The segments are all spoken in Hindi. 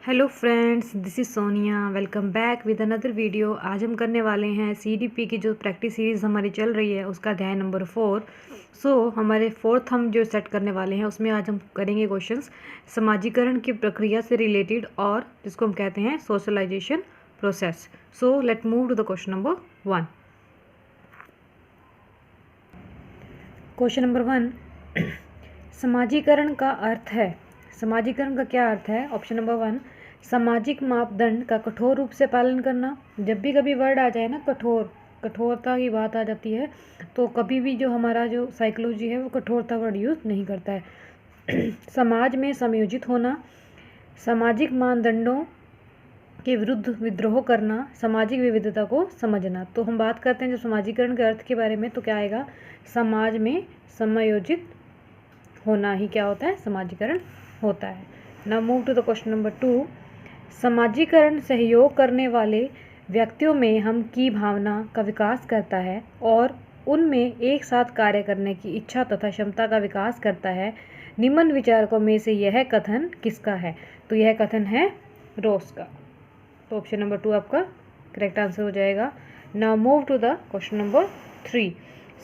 Hello friends, this is Sonia. Welcome back with another video. आज हम करने वाले हैं सीडीपी की जो प्रैक्टिस सीरीज़ हमारी चल रही है उसका अध्याय नंबर 4। हमारे फोर्थ हम जो सेट करने वाले हैं उसमें आज हम करेंगे क्वेश्चंस समाजीकरण की प्रक्रिया से रिलेटेड और जिसको हम कहते हैं socialization process. Let move to the question number 1। Question number 1, समाजीकरण का अर्थ है। समाजीकरण का क्या अर्थ है? ऑप्शन नंबर 1, सामाजिक मापदंड का कठोर रूप से पालन करना। जब भी कभी वर्ड आ जाए ना कठोरता की बात आ जाती है तो कभी भी जो हमारा जो साइकोलॉजी है वो कठोरता वर्ड यूज़ नहीं करता है। समाज में समयोजित होना, सामाजिक मानदंडों के विरुद्ध विद्रोह करना, सामाजिक विविधता को समझना। तो हम बात करते हैं जो समाजीकरण के अर्थ के बारे में, तो क्या आएगा? समाज में समायोजित होना ही क्या होता है? समाजीकरण होता है। Now move to the question number 2। समाजीकरण सहयोग करने वाले व्यक्तियों में हम की भावना का विकास करता है और उनमें एक साथ कार्य करने की इच्छा तथा क्षमता का विकास करता है। निम्न विचारकों में से यह कथन किसका है? तो यह कथन है रोस का। तो ऑप्शन नंबर 2 आपका करेक्ट आंसर हो जाएगा। Now move to the question number 3।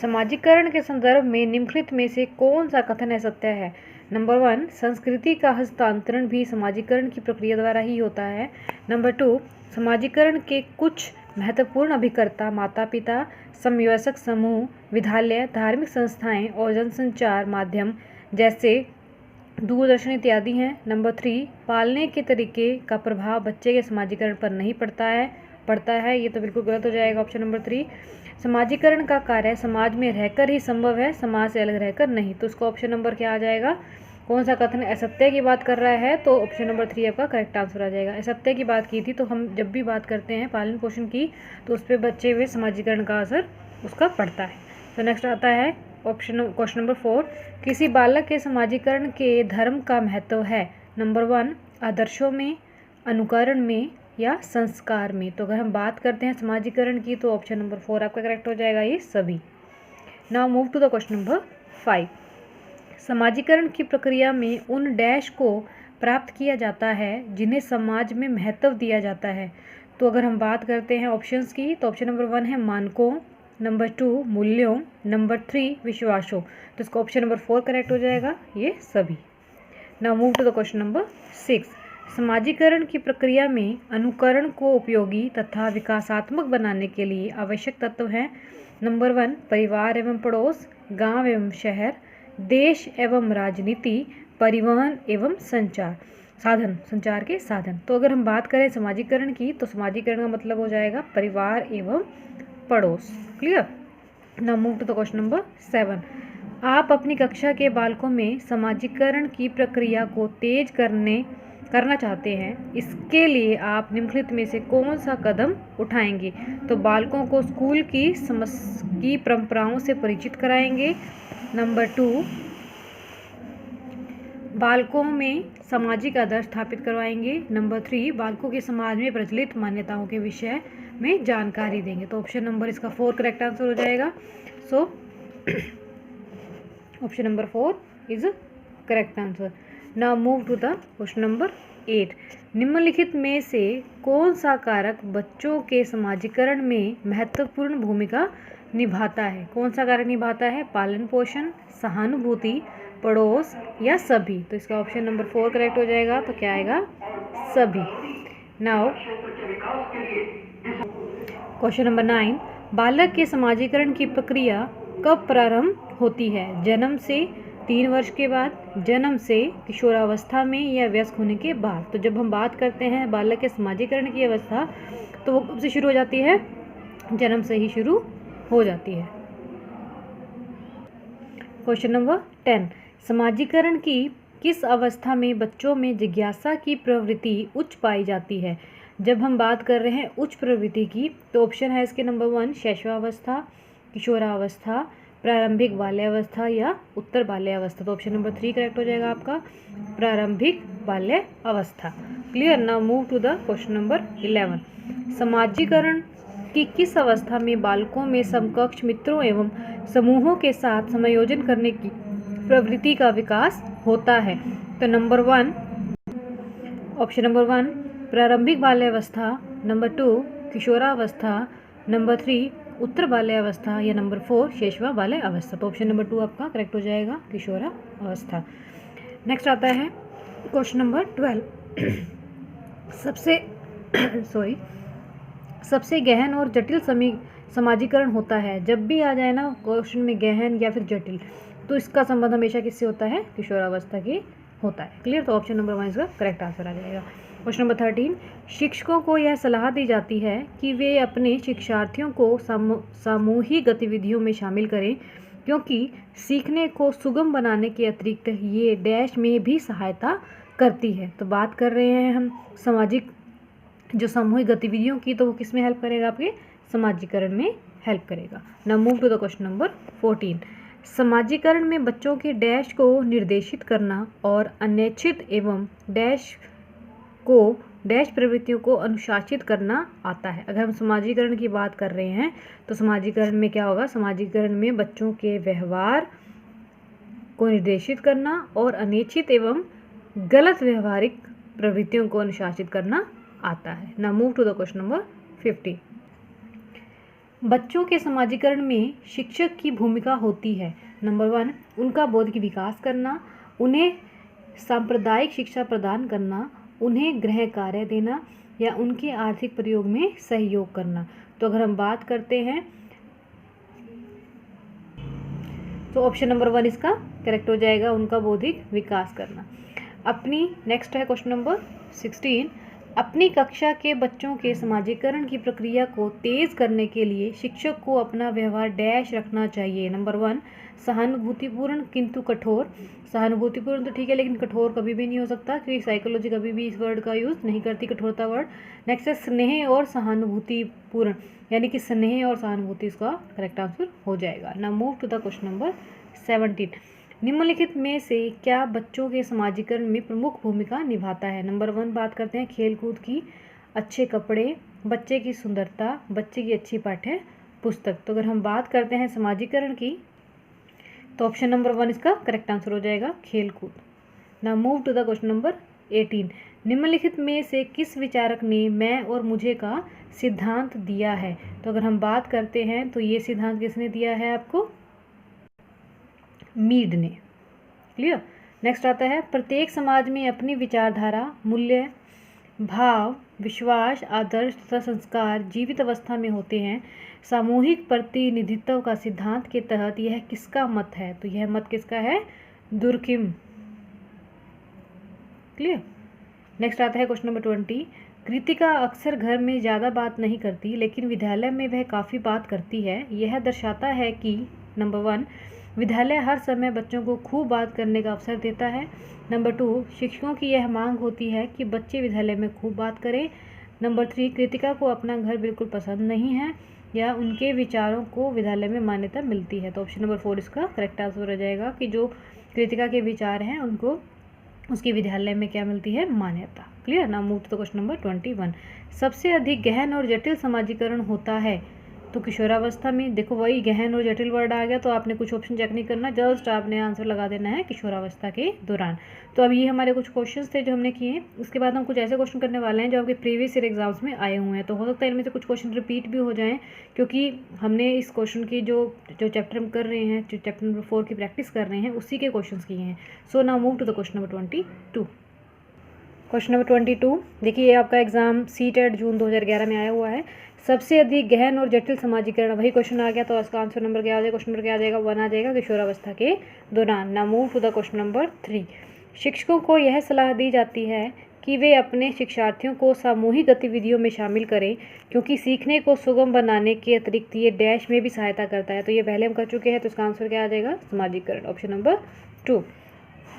समाजीकरण के संदर्भ में निम्नलिखित में से कौन सा कथन असत्य है? नंबर 1, संस्कृति का हस्तांतरण भी समाजीकरण की प्रक्रिया द्वारा ही होता है। नंबर 2, समाजीकरण के कुछ महत्वपूर्ण अभिकर्ता माता पिता, समवयस्क समूह, विद्यालय, धार्मिक संस्थाएं और जनसंचार माध्यम जैसे दूरदर्शन इत्यादि हैं। नंबर 3, पालने के तरीके का प्रभाव बच्चे के समाजीकरण पर नहीं पड़ता है। ये तो बिल्कुल गलत हो जाएगा ऑप्शन नंबर 3। समाजीकरण का कार्य समाज में रहकर ही संभव है, समाज से अलग रहकर नहीं। तो उसका ऑप्शन नंबर क्या आ जाएगा? कौन सा कथन असत्य की बात कर रहा है? तो ऑप्शन नंबर 3 आपका करेक्ट आंसर आ जाएगा। असत्य की बात की थी तो हम जब भी बात करते हैं पालन पोषण की तो उस पर बच्चे हुए समाजीकरण का असर उसका पड़ता है। तो नेक्स्ट आता है क्वेश्चन नंबर 4। किसी बालक के समाजीकरण के धर्म का महत्व है। नंबर 1, आदर्शों में, अनुकरण में या संस्कार में। तो अगर हम बात करते हैं समाजीकरण की तो ऑप्शन नंबर 4 आपका करेक्ट हो जाएगा, ये सभी। Now move to the question number 5। समाजीकरण की प्रक्रिया में उन डैश को प्राप्त किया जाता है जिन्हें समाज में महत्व दिया जाता है। तो अगर हम बात करते हैं ऑप्शंस की तो ऑप्शन नंबर 1 है मानकों, नंबर 2 मूल्यों, नंबर 3 विश्वासों। तो इसका ऑप्शन नंबर 4 करेक्ट हो जाएगा, ये सभी। Now move to the question number 6। समाजीकरण की प्रक्रिया में अनुकरण को उपयोगी तथा विकासात्मक बनाने के लिए आवश्यक तत्व हैं। नंबर 1, परिवार एवं पड़ोस, गांव एवं शहर, देश एवं राजनीति, परिवहन एवं संचार के साधन। तो अगर हम बात करें समाजीकरण की तो समाजीकरण का मतलब हो जाएगा परिवार एवं पड़ोस। Clear? Now move to the question number 7। आप अपनी कक्षा के बालकों में समाजीकरण की प्रक्रिया को तेज करना चाहते हैं। इसके लिए आप निम्नलिखित में से कौन सा कदम उठाएंगे? तो बालकों को स्कूल की परंपराओं से परिचित कराएंगे। नंबर 2, बालकों में सामाजिक आदर्श स्थापित करवाएंगे। नंबर 3, बालकों के समाज में प्रचलित मान्यताओं के विषय में जानकारी देंगे। तो ऑप्शन नंबर इसका 4 करेक्ट आंसर हो जाएगा। Option number 4 is correct answer. Now move to the question number 8। निम्नलिखित में से कौन सा कारक बच्चों के समाजीकरण में महत्वपूर्ण भूमिका निभाता है? कौन सा कारक निभाता है? पालन पोषण, सहानुभूति, पड़ोस या सभी। तो इसका ऑप्शन नंबर 4 करेक्ट हो जाएगा। तो क्या आएगा? सभी। Now question number 9। बालक के समाजीकरण की प्रक्रिया कब प्रारंभ होती है? जन्म से, 3 वर्ष के बाद, जन्म से, किशोरावस्था में या वयस्क होने के बाद। तो जब हम बात करते हैं बालक के समाजीकरण की अवस्था तो वो कब से शुरू हो जाती है? जन्म से ही शुरू हो जाती है। Question number 10। समाजीकरण की किस अवस्था में बच्चों में जिज्ञासा की प्रवृत्ति उच्च पाई जाती है? जब हम बात कर रहे हैं उच्च प्रवृत्ति की तो ऑप्शन है इसके नंबर 1, शैशवावस्था, किशोरावस्था, प्रारंभिक बाल्यावस्था या उत्तर बाल्यावस्था। तो ऑप्शन नंबर 3 करेक्ट हो जाएगा आपका, प्रारंभिक बाल्यावस्था। Clear? Now move to the question number 11। समाजीकरण की किस अवस्था में बालकों में समकक्ष मित्रों एवं समूहों के साथ समायोजन करने की प्रवृत्ति का विकास होता है? तो नंबर 1 ऑप्शन नंबर 1 प्रारंभिक बाल्यावस्था, नंबर 2 किशोरावस्था, नंबर 3 उत्तर बाल्यावस्था या नंबर 4 शैशवा बाल्यावस्था। तो ऑप्शन नंबर 2 आपका करेक्ट हो जाएगा, किशोरावस्था। नेक्स्ट आता है क्वेश्चन नंबर 12। सबसे गहन और जटिल समाजीकरण होता है। जब भी आ जाए ना क्वेश्चन में गहन या फिर जटिल, तो इसका संबंध हमेशा किससे होता है? किशोरावस्था की होता है। क्लियर? तो ऑप्शन नंबर 1 इसका करेक्ट आंसर आ जाएगा। क्वेश्चन नंबर 13, शिक्षकों को यह सलाह दी जाती है कि वे अपने शिक्षार्थियों को सामूहिक गतिविधियों में शामिल करें, क्योंकि सीखने को सुगम बनाने के अतिरिक्त ये डैश में भी सहायता करती है। तो बात कर रहे हैं हम सामाजिक जो सामूहिक गतिविधियों की, तो वो किस में हेल्प करेगा? आपके समाजीकरण में हेल्प करेगा। Now move to the question number 14। समाजीकरण में बच्चों के डैश को निर्देशित करना और अनैच्छिक एवं डैश प्रवृत्तियों को अनुशासित करना आता है। अगर हम समाजीकरण की बात कर रहे हैं तो समाजीकरण में क्या होगा? समाजीकरण में बच्चों के व्यवहार को निर्देशित करना और अनैच्छिक एवं गलत व्यवहारिक प्रवृत्तियों को अनुशासित करना आता है। Now move to the question number 15। बच्चों के समाजीकरण में शिक्षक की भूमिका होती है। नंबर 1 उनका बौद्धिक विकास करना, उन्हें सांप्रदायिक शिक्षा प्रदान करना, उन्हें गृह कार्य देना या उनके आर्थिक प्रयोग में सहयोग करना। तो अगर हम बात करते हैं तो ऑप्शन नंबर 1 इसका करेक्ट हो जाएगा, उनका बौद्धिक विकास करना। नेक्स्ट है क्वेश्चन नंबर 16। अपनी कक्षा के बच्चों के समाजीकरण की प्रक्रिया को तेज करने के लिए शिक्षक को अपना व्यवहार डैश रखना चाहिए। नंबर 1 सहानुभूतिपूर्ण किंतु कठोर। सहानुभूतिपूर्ण तो ठीक है, लेकिन कठोर कभी भी नहीं हो सकता, क्योंकि साइकोलॉजी कभी भी इस वर्ड का यूज़ नहीं करती, कठोरता वर्ड। नेक्स्ट है स्नेह और सहानुभूतिपूर्ण, यानी कि स्नेह और सहानुभूति इसका करेक्ट आंसर हो जाएगा। Now move to the question number 17। निम्नलिखित में से क्या बच्चों के समाजीकरण में प्रमुख भूमिका निभाता है? नंबर 1 बात करते हैं खेल कूद की, अच्छे कपड़े, बच्चे की सुंदरता, बच्चे की अच्छी पाठ्य पुस्तक। तो अगर हम बात करते हैं समाजीकरण की, तो ऑप्शन नंबर 1 इसका करेक्ट आंसर हो जाएगा, खेल कूद। Now move to the question number 18। निम्नलिखित में से किस विचारक ने मैं और मुझे का सिद्धांत दिया है? तो अगर हम बात करते हैं तो ये सिद्धांत किसने दिया है आपको? मीड ने। क्लियर? नेक्स्ट आता है प्रत्येक समाज में अपनी विचारधारा, मूल्य, भाव, विश्वास, आदर्श तथा संस्कार जीवित अवस्था में होते हैं। सामूहिक प्रतिनिधित्व का सिद्धांत के तहत यह किसका मत है? तो यह मत किसका है? दुर्किम। क्लियर? नेक्स्ट आता है क्वेश्चन नंबर 20। कृतिका अक्सर घर में ज़्यादा बात नहीं करती, लेकिन विद्यालय में वह काफ़ी बात करती है। यह दर्शाता है कि नंबर 1 विद्यालय हर समय बच्चों को खूब बात करने का अवसर देता है। नंबर 2 शिक्षकों की यह मांग होती है कि बच्चे विद्यालय में खूब बात करें। नंबर 3 कृतिका को अपना घर बिल्कुल पसंद नहीं है या उनके विचारों को विद्यालय में मान्यता मिलती है। तो ऑप्शन नंबर 4 इसका करेक्ट आंसर हो जाएगा कि जो कृतिका के विचार हैं उनको उसकी विद्यालय में क्या मिलती है? मान्यता। Clear? Now move to the question number 21। सबसे अधिक गहन और जटिल समाजीकरण होता है तो किशोरावस्था में। देखो वही गहन और जटिल वर्ड आ गया, तो आपने कुछ ऑप्शन चेक नहीं करना, जस्ट आपने आंसर लगा देना है किशोरावस्था के दौरान। तो अब ये हमारे कुछ क्वेश्चंस थे जो हमने किए। उसके बाद हम कुछ ऐसे क्वेश्चन करने वाले हैं जो आपके प्रीवियस ईयर एग्जाम्स में आए हुए हैं। तो हो सकता है इनमें से कुछ क्वेश्चन रिपीट भी हो जाएं, क्योंकि हमने इस क्वेश्चन की जो चैप्टर हम कर रहे हैं, जो चैप्टर नंबर 4 की प्रैक्टिस कर रहे हैं, उसी के क्वेश्चन किए हैं। So now move to the question number 22। Question number 22 देखिए, ये आपका एग्जाम CTET जून 2011 में आया हुआ है। सबसे अधिक गहन और जटिल समाजीकरण, वही क्वेश्चन आ गया, तो इसका आंसर नंबर क्या आ जाएगा? क्वेश्चन नंबर क्या आ जाएगा? 1 आ जाएगा, किशोरावस्था के दौरान। Now move to the question number 3। शिक्षकों को यह सलाह दी जाती है कि वे अपने शिक्षार्थियों को सामूहिक गतिविधियों में शामिल करें, क्योंकि सीखने को सुगम बनाने के अतिरिक्त ये डैश में भी सहायता करता है। तो ये पहले हम कर चुके हैं, तो इसका आंसर क्या आ जाएगा? समाजीकरण, ऑप्शन नंबर 2।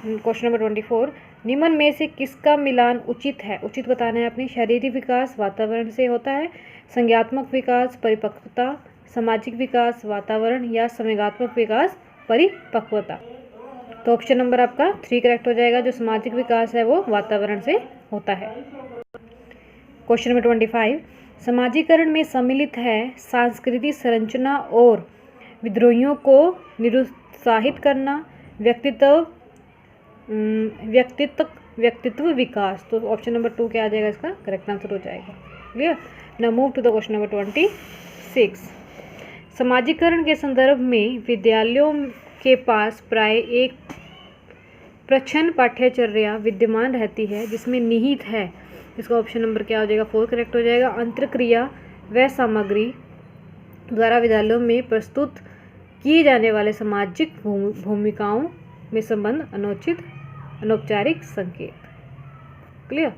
Question number 24। निम्न में से किसका मिलान उचित है? उचित बताना है अपनी। शारीरिक विकास वातावरण से होता है, संज्ञात्मक विकास परिपक्वता, सामाजिक विकास वातावरण या संवेगात्मक विकास परिपक्वता। तो ऑप्शन नंबर आपका 3 करेक्ट हो जाएगा, जो सामाजिक विकास है वो वातावरण से होता है। Question number 25। समाजीकरण में सम्मिलित है सांस्कृतिक संरचना और विद्रोहियों को निरुत्साहित करना, व्यक्तित्व व्यक्तित्व विकास। तो ऑप्शन नंबर 2 क्या आ जाएगा, इसका करेक्ट आंसर हो जाएगा। Clear. Now move to the question number 26। समाजीकरण के संदर्भ में विद्यालयों के पास प्राय एक प्रच्छन्न पाठ्यचर्या विद्यमान रहती है जिसमें निहित है, इसका ऑप्शन नंबर क्या हो जाएगा, 4 करेक्ट हो जाएगा। अंतरक्रिया व सामग्री द्वारा विद्यालयों में प्रस्तुत किए जाने वाले सामाजिक भूमिकाओं में संबंध, अनुचित अनौपचारिक संकेत। क्लियर।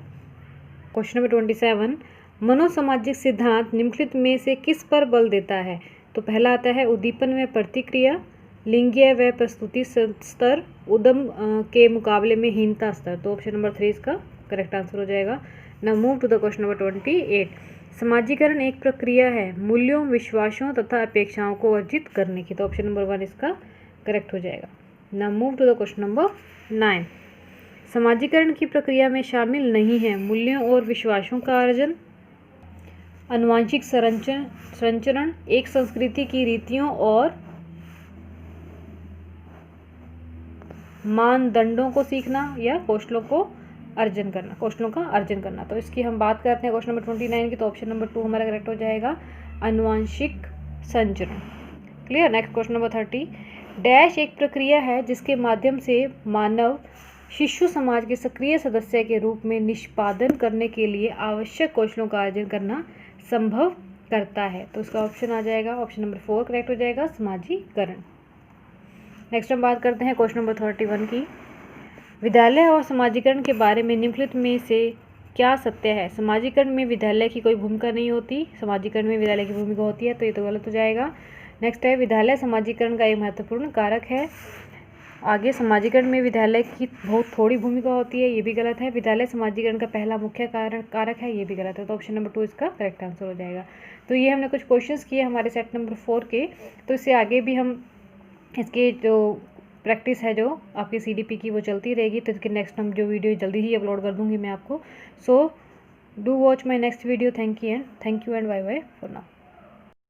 Question number 27। मनोसामाजिक सिद्धांत निम्नलिखित में से किस पर बल देता है। तो पहला आता है उद्दीपन व प्रतिक्रिया, लिंगीय व प्रस्तुति स्तर, उद्यम के मुकाबले में हीनता स्तर। तो ऑप्शन नंबर 3 इसका करेक्ट आंसर हो जाएगा। Now move to the question number 28। समाजीकरण एक प्रक्रिया है मूल्यों, विश्वासों तथा अपेक्षाओं को अर्जित करने की। तो ऑप्शन नंबर 1 इसका करेक्ट हो जाएगा। Now move to the question number 9। समाजीकरण की प्रक्रिया में शामिल नहीं है मूल्यों और विश्वासों का अर्जन, आनुवंशिक संचरण, एक संस्कृति की रीतियों और मानदंडों को सीखना, या कौशलों का अर्जन करना। तो इसकी हम बात करते हैं क्वेश्चन नंबर 29 की। तो ऑप्शन नंबर 2 हमारा करेक्ट हो जाएगा, आनुवंशिक संचरण। Clear. Next question number 30। Dash एक प्रक्रिया है जिसके माध्यम से मानव शिशु समाज के सक्रिय सदस्य के रूप में निष्पादन करने के लिए आवश्यक कौशलों का अर्जन करना संभव करता है। तो इसका ऑप्शन आ जाएगा, ऑप्शन नंबर 4 करेक्ट हो जाएगा, समाजीकरण। नेक्स्ट हम बात करते हैं क्वेश्चन नंबर 31 की। विद्यालय और समाजीकरण के बारे में निम्नलिखित में से क्या सत्य है। समाजीकरण में विद्यालय की कोई भूमिका नहीं होती, समाजीकरण में विद्यालय की भूमिका होती है, तो ये तो गलत हो जाएगा। नेक्स्ट है विद्यालय समाजीकरण का एक महत्वपूर्ण कारक है। आगे समाजीकरण में विद्यालय की बहुत थोड़ी भूमिका होती है, ये भी गलत है। विद्यालय समाजीकरण का पहला मुख्य कारक है, ये भी गलत है। तो ऑप्शन नंबर 2 इसका करेक्ट आंसर हो जाएगा। तो ये हमने कुछ क्वेश्चंस किए हमारे सेट नंबर 4 के। तो इससे आगे भी हम इसके जो प्रैक्टिस है जो आपकी CDP की वो चलती रहेगी। तो इसके नेक्स्ट हम जो वीडियो जल्दी ही अपलोड कर दूंगी मैं आपको। So do watch my next video. Thank you and bye bye for now.